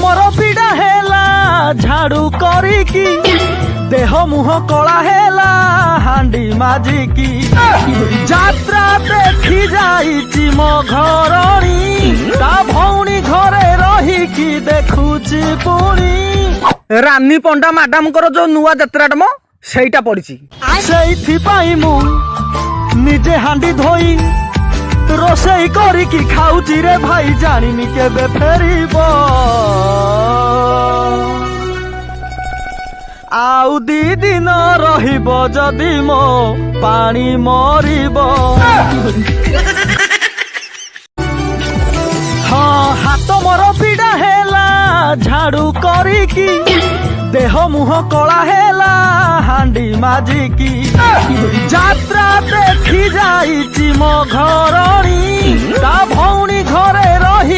मोर पीड़ा हेला झाड़ू करिकी देह मुह कला हेला हांडी माजिकी जात्रा देखी जाइची मो घरणी ता भौणी घरे रहिकी देखुची पुणी रानी पंडा मैडम जो नुआ जात्राटा मो सेटा पड़िछि सेइथिपाई मु निजे हांडी धोई रोषेई करिकी खाउची रे भाई जानिनी केबे फेरिबो आउ दी दिन रहिबो जदि मो पानी मरिबो हाँ हाथ मोर पीड़ा हेला झाड़ू करिकी देह मुह कला हेला हांडी माजिकी जात्रा देखी जाइची मो घरणी ता भौणी घरे रही